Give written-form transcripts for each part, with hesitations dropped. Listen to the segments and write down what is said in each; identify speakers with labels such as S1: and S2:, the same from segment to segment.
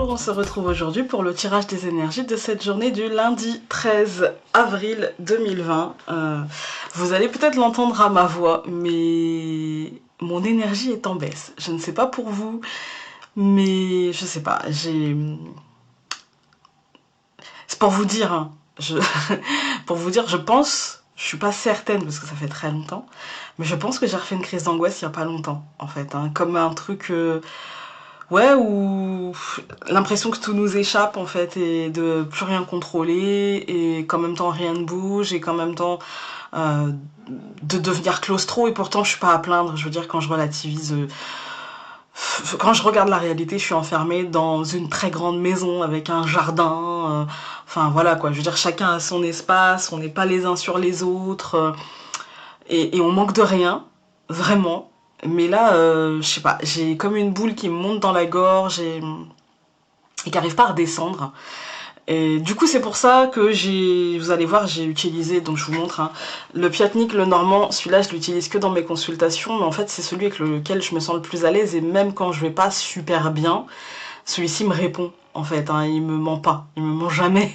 S1: Bonjour, on se retrouve aujourd'hui pour le tirage des énergies de cette journée du lundi 13 avril 2020. Vous allez peut-être l'entendre à ma voix, mais mon énergie est en baisse. Je ne sais pas pour vous, mais je sais pas, c'est pour vous dire, hein, pour vous dire, je pense, je suis pas certaine parce que ça fait très longtemps, mais je pense que j'ai refait une crise d'angoisse il y a pas longtemps, en fait, hein, comme un truc... Ouais, ou l'impression que tout nous échappe en fait et de plus rien contrôler et qu'en même temps rien ne bouge et qu'en même temps euh, de devenir claustro et pourtant je suis pas à plaindre. Je veux dire quand je relativise, quand je regarde la réalité, je suis enfermée dans une très grande maison avec un jardin. Enfin voilà quoi. Je veux dire chacun a son espace, on n'est pas les uns sur les autres et on manque de rien, vraiment. Mais là, je sais pas, j'ai comme une boule qui me monte dans la gorge et qui n'arrive pas à redescendre. Et du coup, c'est pour ça que vous allez voir, j'ai utilisé, donc je vous montre, hein, le Piatnik, le normand. Celui-là, je l'utilise que dans mes consultations, mais en fait, c'est celui avec lequel je me sens le plus à l'aise. Et même quand je vais pas super bien, celui-ci me répond. En fait, hein, il me ment pas, il me ment jamais.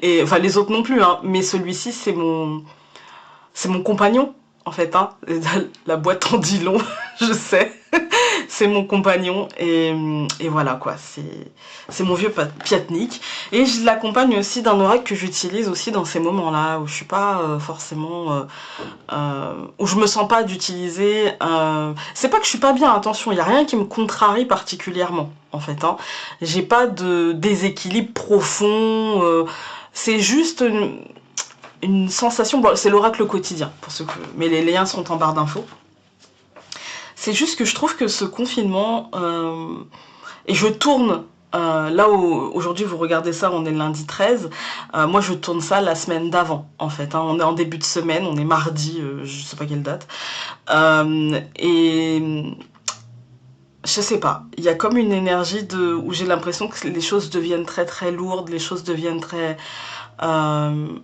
S1: Et enfin, les autres non plus, hein, mais celui-ci, c'est mon compagnon, en fait, hein. La boîte en dit long, je sais. C'est mon compagnon et voilà quoi, c'est mon vieux Piatnik. Et je l'accompagne aussi d'un oracle que j'utilise aussi dans ces moments-là où je suis pas forcément... où je me sens pas d'utiliser... c'est pas que je suis pas bien, attention, il y a rien qui me contrarie particulièrement, en fait. Hein. J'ai pas de déséquilibre profond, c'est juste... une sensation, bon, c'est l'oracle quotidien, pour ceux que... mais les liens sont en barre d'infos. C'est juste que je trouve que ce confinement, et je tourne, là où aujourd'hui vous regardez ça, on est le lundi 13, moi je tourne ça la semaine d'avant, en fait. Hein, on est en début de semaine, on est mardi, je sais pas quelle date, et je sais pas, il y a comme une énergie où j'ai l'impression que les choses deviennent très très lourdes, les choses deviennent très...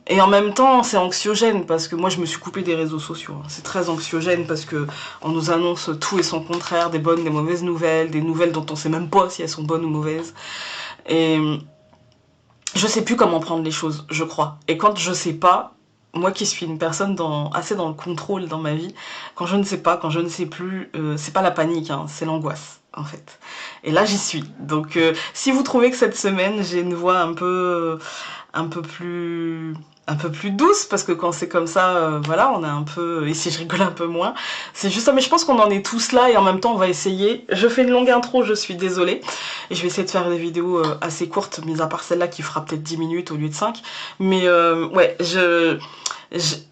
S1: et en même temps, c'est anxiogène parce que moi, je me suis coupée des réseaux sociaux. Hein. C'est très anxiogène parce que on nous annonce tout et son contraire, des bonnes, des mauvaises nouvelles, des nouvelles dont on sait même pas si elles sont bonnes ou mauvaises. Et je sais plus comment prendre les choses, je crois. Et quand je sais pas, moi qui suis une personne assez dans le contrôle dans ma vie, quand je ne sais pas, quand je ne sais plus, c'est pas la panique, hein, c'est l'angoisse. En fait. Et là, j'y suis. Donc, si vous trouvez que cette semaine, j'ai une voix un peu plus douce, parce que quand c'est comme ça, voilà, on est un peu... Et si je rigole un peu moins, c'est juste ça. Mais je pense qu'on en est tous là, et en même temps, on va essayer. Je fais une longue intro, je suis désolée. Et je vais essayer de faire des vidéos assez courtes, mis à part celle-là qui fera peut-être 10 minutes au lieu de 5. Mais ouais,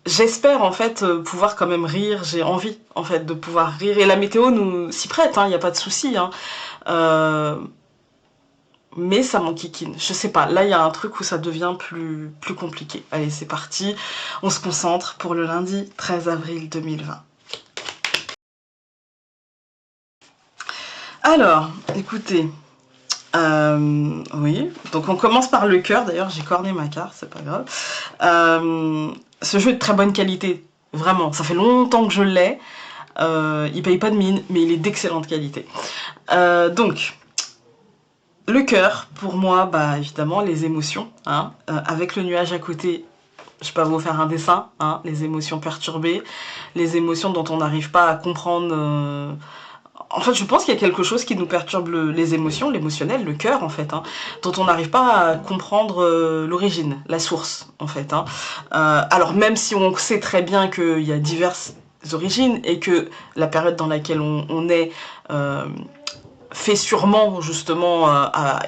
S1: j'espère en fait pouvoir quand même rire, j'ai envie en fait de pouvoir rire et la météo nous s'y prête, il n'y a pas de souci. Hein. Mais ça m'enquiquine, je sais pas, là il y a un truc où ça devient plus compliqué. Allez c'est parti, on se concentre pour le lundi 13 avril 2020. Alors, écoutez, oui, donc on commence par le cœur, d'ailleurs j'ai corné ma carte, c'est pas grave. Ce jeu est de très bonne qualité, vraiment, ça fait longtemps que je l'ai, il paye pas de mine, mais il est d'excellente qualité. Donc, le cœur, pour moi, bah évidemment, les émotions, hein, avec le nuage à côté, je vais pas vous faire un dessin, hein, les émotions perturbées, les émotions dont on n'arrive pas à comprendre... En fait, je pense qu'il y a quelque chose qui nous perturbe les émotions, l'émotionnel, le cœur, en fait, hein, dont on n'arrive pas à comprendre l'origine, la source, en fait. Hein. Alors, même si on sait très bien qu'il y a diverses origines et que la période dans laquelle on est fait sûrement, justement,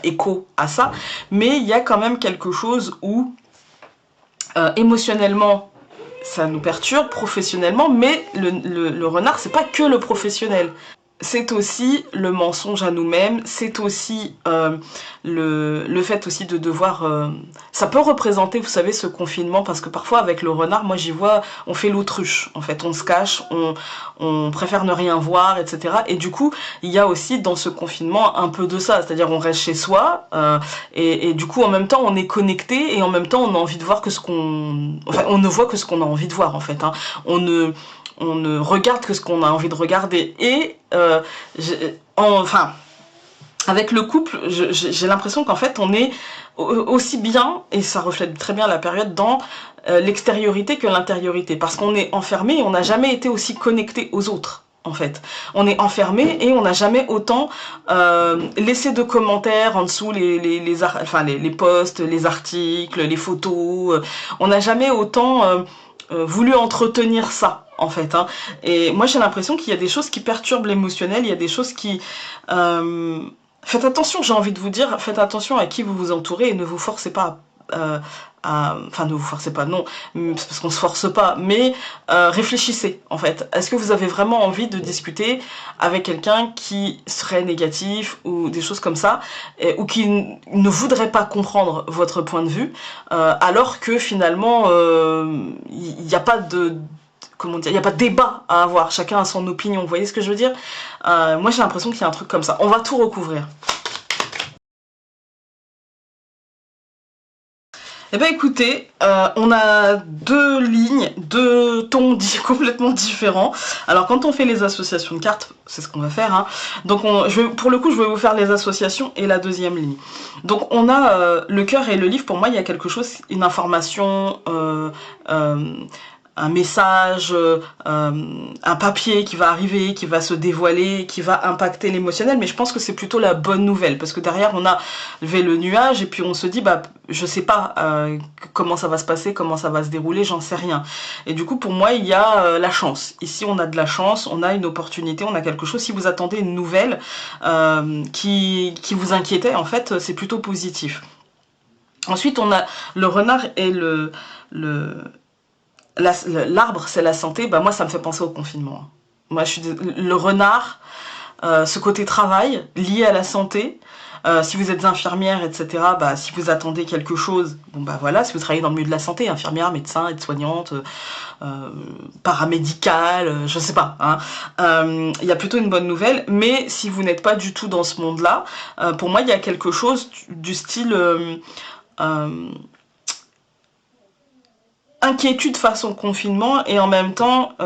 S1: écho à ça, mais il y a quand même quelque chose où, émotionnellement, ça nous perturbe, professionnellement, mais le renard, c'est pas que le professionnel. C'est aussi le mensonge à nous-mêmes, c'est aussi le fait aussi de devoir... ça peut représenter, vous savez, ce confinement, parce que parfois avec le renard, moi j'y vois, on fait l'autruche, en fait, on se cache, on préfère ne rien voir, etc. Et du coup, il y a aussi dans ce confinement un peu de ça, c'est-à-dire on reste chez soi, et du coup en même temps on est connecté, et en même temps on a envie de voir que ce qu'on... Enfin, on ne voit que ce qu'on a envie de voir, en fait. Hein. On ne regarde que ce qu'on a envie de regarder. Et enfin, avec le couple, j'ai l'impression qu'en fait on est aussi bien, et ça reflète très bien la période, dans l'extériorité que l'intériorité, parce qu'on est enfermé et on n'a jamais été aussi connecté aux autres. En fait, on est enfermé et on n'a jamais autant laissé de commentaires en dessous les posts, les articles, les photos. On n'a jamais autant voulu entretenir ça, en fait. Hein. Et moi, j'ai l'impression qu'il y a des choses qui perturbent l'émotionnel, il y a des choses qui... faites attention, j'ai envie de vous dire, faites attention à qui vous vous entourez et ne vous forcez pas enfin, ne vous forcez pas, non, parce qu'on se force pas, mais réfléchissez, en fait. Est-ce que vous avez vraiment envie de discuter avec quelqu'un qui serait négatif ou des choses comme ça, ou qui ne voudrait pas comprendre votre point de vue, alors que finalement, il n'y a pas de... Comment dire, il n'y a pas de débat à avoir, chacun a son opinion, vous voyez ce que je veux dire? Moi j'ai l'impression qu'il y a un truc comme ça. On va tout recouvrir. Eh bien écoutez, on a deux lignes, deux tons complètement différents. Alors quand on fait les associations de cartes, c'est ce qu'on va faire. Hein. Donc pour le coup, je vais vous faire les associations et la deuxième ligne. Donc on a le cœur et le livre. Pour moi, il y a quelque chose, une information, un message, un papier qui va arriver, qui va se dévoiler, qui va impacter l'émotionnel, mais je pense que c'est plutôt la bonne nouvelle, parce que derrière on a le nuage, et puis on se dit, bah je sais pas comment ça va se passer, comment ça va se dérouler, j'en sais rien. Et du coup pour moi il y a la chance, ici on a de la chance, on a une opportunité, on a quelque chose, si vous attendez une nouvelle qui vous inquiétait, en fait c'est plutôt positif. Ensuite on a le renard et l'arbre c'est la santé, bah moi ça me fait penser au confinement. Moi le renard, ce côté travail lié à la santé, si vous êtes infirmière, etc., bah, si vous attendez quelque chose, bon bah voilà, si vous travaillez dans le milieu de la santé, infirmière, médecin, aide-soignante, paramédicale, je sais pas, hein, y a plutôt une bonne nouvelle, mais si vous n'êtes pas du tout dans ce monde-là, pour moi il y a quelque chose du style... inquiétude face au confinement et en même temps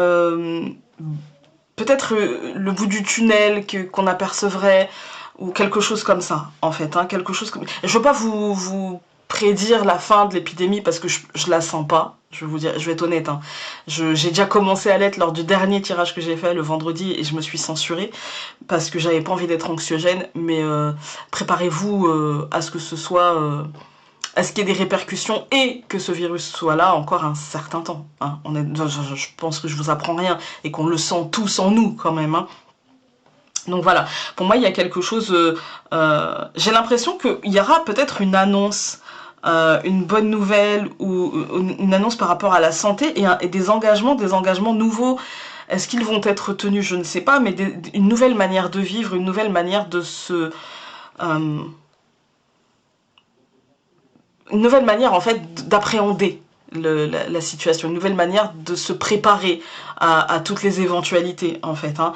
S1: peut-être le bout du tunnel qu'on apercevrait ou quelque chose comme ça en fait, hein, quelque chose comme... Je veux pas vous prédire la fin de l'épidémie parce que je la sens pas, je vais vous dire, je vais être honnête, hein. J'ai déjà commencé à l'être lors du dernier tirage que j'ai fait le vendredi et je me suis censurée parce que j'avais pas envie d'être anxiogène, mais préparez-vous à ce que ce soit... à ce qu'il y ait des répercussions et que ce virus soit là encore un certain temps. Hein. Je pense que je vous apprends rien et qu'on le sent tous en nous quand même. Hein. Donc voilà, pour moi il y a quelque chose... j'ai l'impression qu'il y aura peut-être une annonce, une bonne nouvelle ou une annonce par rapport à la santé et des engagements nouveaux. Est-ce qu'ils vont être tenus? Je ne sais pas, mais une nouvelle manière de vivre, une nouvelle manière de se... une nouvelle manière en fait d'appréhender la situation, une nouvelle manière de se préparer à toutes les éventualités en fait. Hein.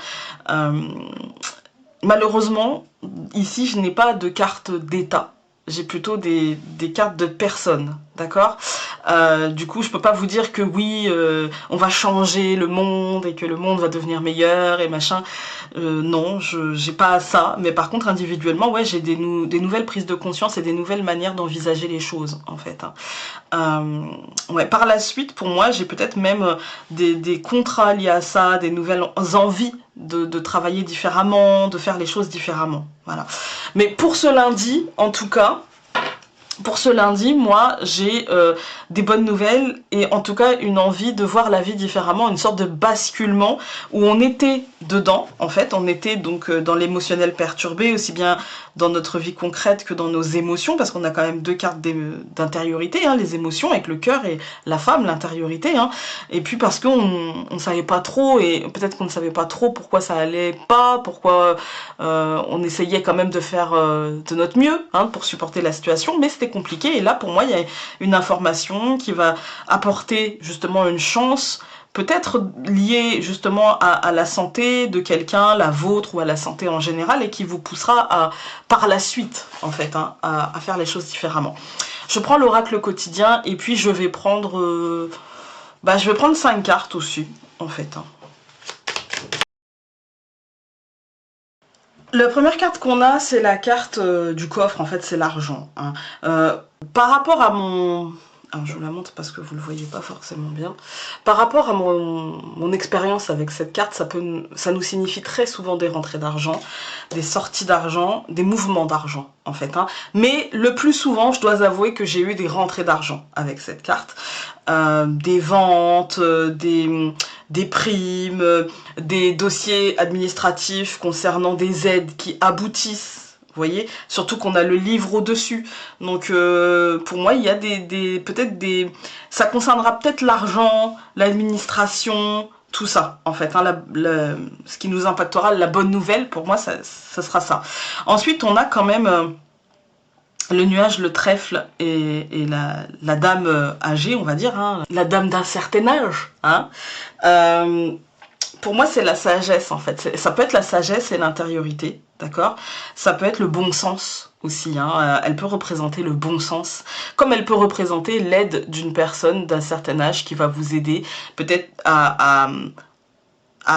S1: Malheureusement, ici je n'ai pas de carte d'état, j'ai plutôt des cartes de personnes, d'accord? Du coup, je peux pas vous dire que oui, on va changer le monde et que le monde va devenir meilleur et machin. Non, j'ai pas ça. Mais par contre, individuellement, ouais, j'ai des nouvelles prises de conscience et des nouvelles manières d'envisager les choses, en fait. Hein. Ouais, par la suite, pour moi, j'ai peut-être même des contrats liés à ça, des nouvelles envies de travailler différemment, de faire les choses différemment. Voilà. Mais pour ce lundi, en tout cas, pour ce lundi, moi, j'ai des bonnes nouvelles et en tout cas une envie de voir la vie différemment, une sorte de basculement où on était dedans, en fait, on était donc dans l'émotionnel perturbé, aussi bien dans notre vie concrète que dans nos émotions, parce qu'on a quand même deux cartes d'intériorité, hein, les émotions avec le cœur et la femme, l'intériorité, hein, et puis parce qu'on ne savait pas trop, et peut-être qu'on ne savait pas trop pourquoi ça allait pas, pourquoi on essayait quand même de faire de notre mieux hein, pour supporter la situation, mais c'était compliqué, et là pour moi il y a une information qui va apporter justement une chance, peut-être liée justement à la santé de quelqu'un, la vôtre ou à la santé en général, et qui vous poussera à, par la suite en fait, hein, à faire les choses différemment. Je prends l'oracle quotidien et puis je vais prendre 5 cartes aussi en fait. Hein. La première carte qu'on a, c'est la carte du coffre, en fait, c'est l'argent. Hein. Par rapport à mon... Alors, je vous la montre parce que vous ne le voyez pas forcément bien. Par rapport à mon expérience avec cette carte, ça nous signifie très souvent des rentrées d'argent, des sorties d'argent, des mouvements d'argent, en fait. Hein. Mais le plus souvent, je dois avouer que j'ai eu des rentrées d'argent avec cette carte. Des ventes, des primes, des dossiers administratifs concernant des aides qui aboutissent. Vous voyez, surtout qu'on a le livre au-dessus. Donc, pour moi, il y a peut-être des... Ça concernera peut-être l'argent, l'administration, tout ça, en fait. Hein, ce qui nous impactera, la bonne nouvelle, pour moi, ça sera ça. Ensuite, on a quand même... le nuage, le trèfle et la dame âgée, on va dire, hein, la dame d'un certain âge. Hein. Pour moi, c'est la sagesse, en fait. Ça peut être la sagesse et l'intériorité, d'accord? Ça peut être le bon sens aussi. Hein. Elle peut représenter le bon sens, comme elle peut représenter l'aide d'une personne d'un certain âge qui va vous aider peut-être à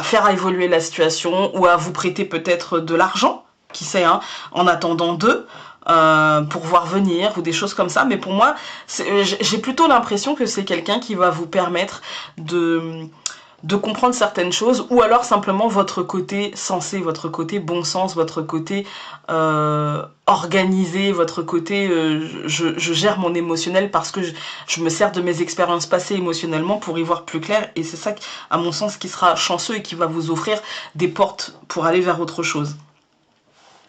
S1: faire évoluer la situation ou à vous prêter peut-être de l'argent, qui sait, hein, en attendant d'eux. Pour voir venir ou des choses comme ça, mais pour moi j'ai plutôt l'impression que c'est quelqu'un qui va vous permettre de comprendre certaines choses, ou alors simplement votre côté sensé, votre côté bon sens, votre côté organisé, votre côté je gère mon émotionnel parce que je me sers de mes expériences passées émotionnellement pour y voir plus clair, et c'est ça à mon sens qui sera chanceux et qui va vous offrir des portes pour aller vers autre chose.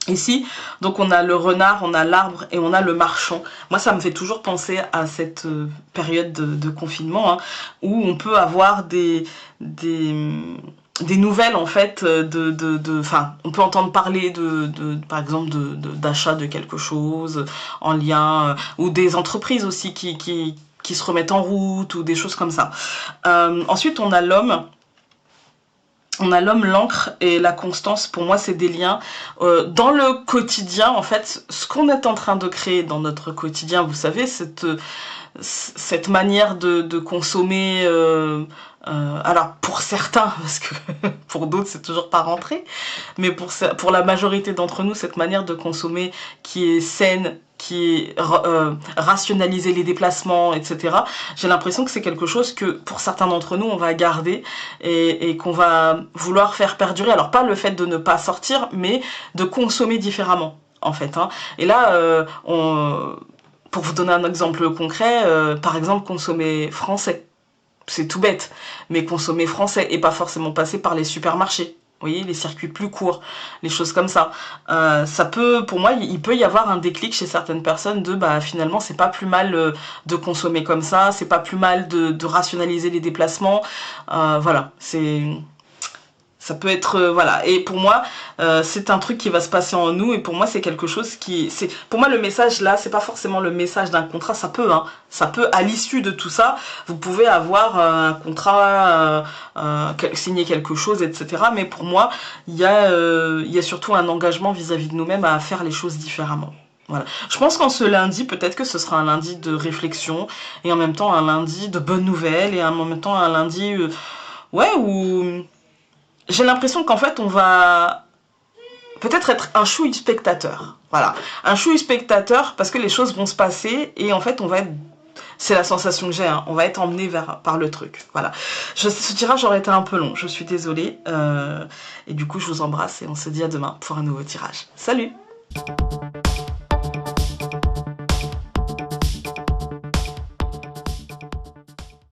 S1: Ici, donc on a le renard, on a l'arbre et on a le marchand. Moi, ça me fait toujours penser à cette période de confinement, hein, où on peut avoir des nouvelles, en fait, enfin, on peut entendre parler par exemple, d'achat de quelque chose en lien, ou des entreprises aussi qui se remettent en route, ou des choses comme ça. Ensuite, on a l'homme. On a l'homme, l'encre et la constance. Pour moi, c'est des liens dans le quotidien. En fait, ce qu'on est en train de créer dans notre quotidien, vous savez, cette manière de consommer, alors pour certains, parce que pour d'autres c'est toujours pas rentré, mais pour la majorité d'entre nous, cette manière de consommer qui est saine, qui est rationaliser les déplacements, etc. J'ai l'impression que c'est quelque chose que pour certains d'entre nous on va garder et qu'on va vouloir faire perdurer. Alors pas le fait de ne pas sortir, mais de consommer différemment, en fait. Hein. Et là, pour vous donner un exemple concret, par exemple consommer français. C'est tout bête, mais consommer français et pas forcément passer par les supermarchés. Vous voyez, les circuits plus courts, les choses comme ça. Ça peut, pour moi, il peut y avoir un déclic chez certaines personnes de, bah, finalement, c'est pas plus mal de consommer comme ça, c'est pas plus mal de rationaliser les déplacements. Voilà, ça peut être, voilà. Et pour moi, c'est un truc qui va se passer en nous, et pour moi, c'est quelque chose pour moi, le message, là, c'est pas forcément le message d'un contrat, ça peut, hein. Ça peut, à l'issue de tout ça, vous pouvez avoir un contrat, signer quelque chose, etc. Mais pour moi, il y a surtout un engagement vis-à-vis de nous-mêmes à faire les choses différemment. Voilà. Je pense qu'en ce lundi, peut-être que ce sera un lundi de réflexion, et en même temps un lundi de bonnes nouvelles, et en même temps un lundi, ouais, où j'ai l'impression qu'en fait, on va peut-être être un chouille spectateur. Voilà. Un chouille spectateur parce que les choses vont se passer et en fait, on va être... C'est la sensation que j'ai, hein. On va être emmené par le truc. Voilà. Ce tirage aurait été un peu long, je suis désolée. Et du coup, je vous embrasse et on se dit à demain pour un nouveau tirage. Salut!